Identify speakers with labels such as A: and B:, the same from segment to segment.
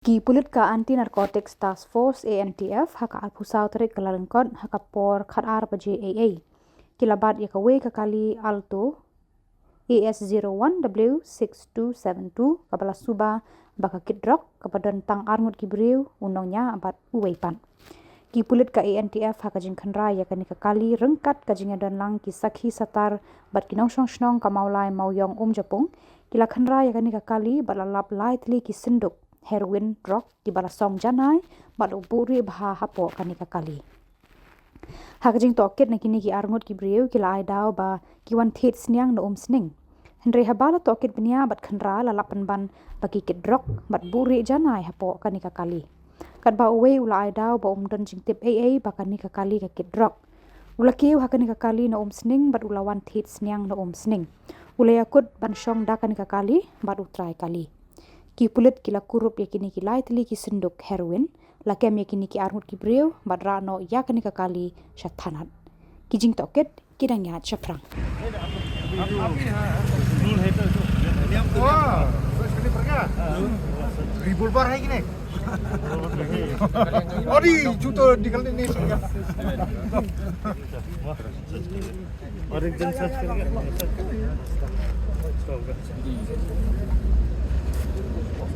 A: Ki Pulit ka Anti Narcotics Task Force ANTF haka alpusau tarik kelalengkot haka por khat ar baje AA kilabat yakawe kakali alto AS01W6272 kapala suba baka Drok kepada tang arngut kibriu undangnya abat uweipan. Ki Pulit ka ANTF haka jingkhanra yakani kakali rengkat kajingnya dan lang ki sakhi satar bat kinong snong kamaulai Mawiong Umjapung kila khanra yakani kakali balalap lightly ki sinduk heroin Drok di balasong janai balu buri baha hapo kanika kali. Hakajing toket na kini ki arngut ki briu kila ai dau ba ki wan thet sniang na sning. Henry habala toket benia bat khanra lalapan ban bagi ki Drok bat buri janai hapo kanika kali. Kat ba uwe ula ai dau ba don jing tip AA ba kanika kali ka ki Drok. Ula kiu hakanika kali na sning bat ula wan thet sniang na sning. Ula yakut ban shong da kanika kali bat utrai kali. Ki Pulit kila kurup yakini ki lightly ki senduk heroin lakem yakini ki arngut ki briu badrano yakini kakali syathanat kijing toket kidang yat syafrang
B: Ribul bar hai gini. Odi juto dikal ni. Orang jenis sekali.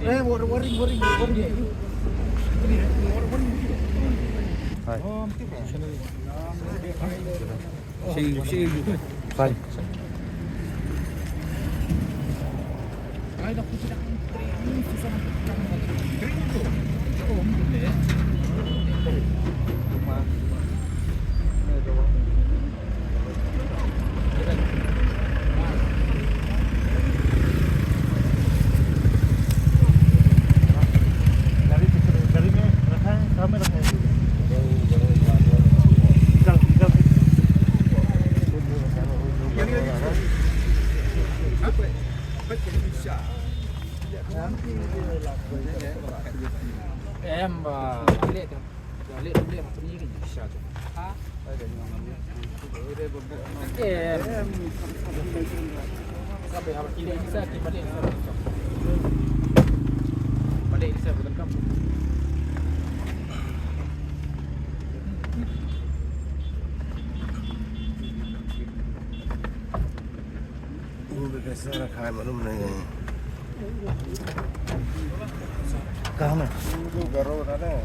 B: Warning. Hai. See. Fine.
C: Em liệt một tí cái gì sao chứ? Em sao bây giờ ini bisa kita balik bisa betul kan?
B: Ini biasa khai malum nahi. कहाँ में? घरों बता रहे हैं।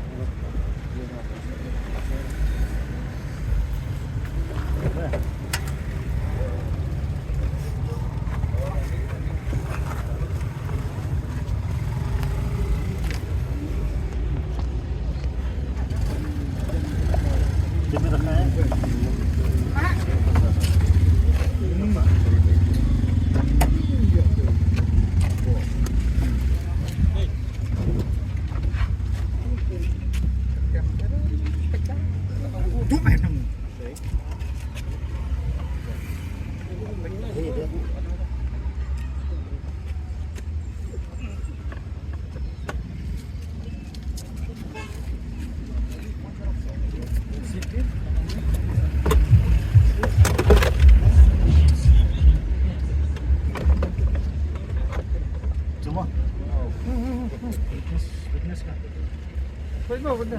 B: Benar.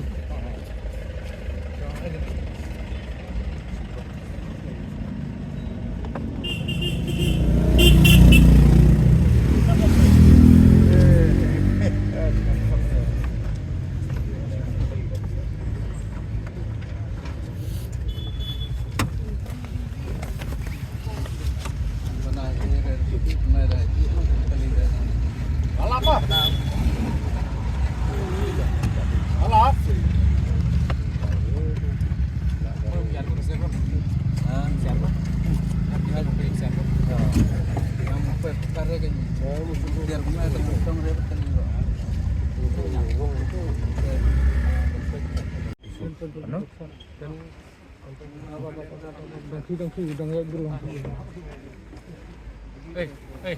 C: Hey,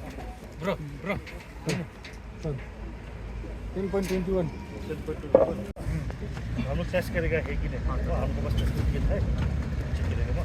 C: bro. 10.21.
B: हम लोग टेस्ट करेगा है कि नहीं? हाँ, तो हमको बस टेस्ट किया है। चेक करेगा ना।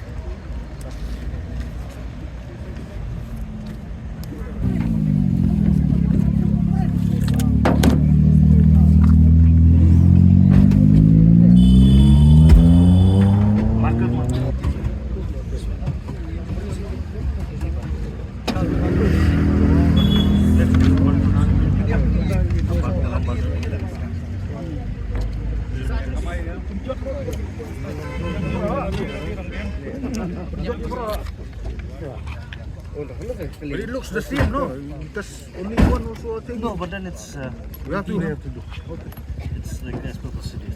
B: But it looks the same, no? Because only one also I think. No, but then it's we have to do. It's like as per procedure.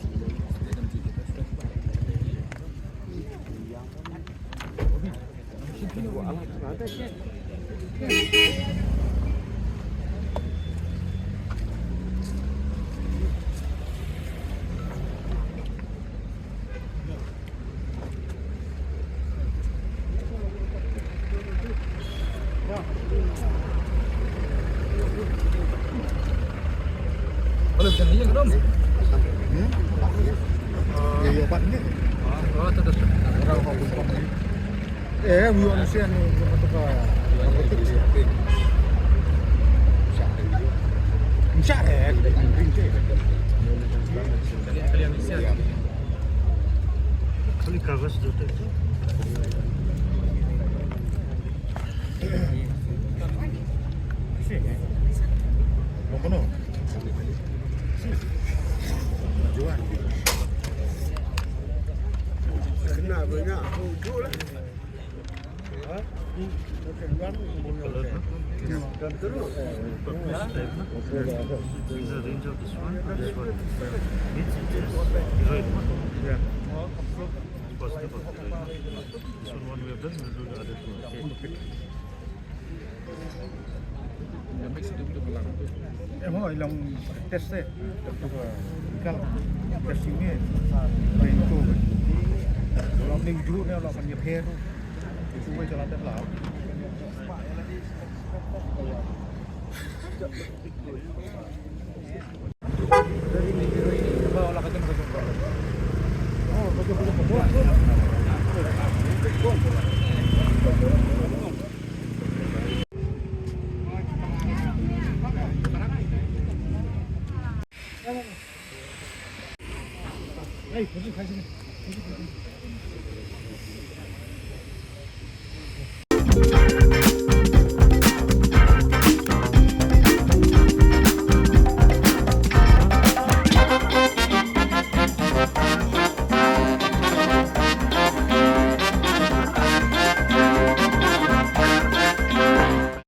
C: Kalau macam ni je ke dom?
B: Ya, obat ni.
C: Oh, tetap. Orang kau pun.
B: We understand untuk Insya
C: Kalian isi ada.
B: Kali kagas tu. Lokono. Jual. Kena banyak tujuh lah. Dan terus. Is the range of this one? This one. It's right. Yeah. Possible. This one we have done. We'll do the other two. Okay.
C: Yang mix itu betul belang.
B: Mau ilang tes deh. Kalau tes ini main tu. Kalau minggu ni kalau punya pair tu, itu boleh jalan terlalu.
C: Dari minggu ini, coba olah kacang kacang.
B: Oh, betul. Hey, pergi sini.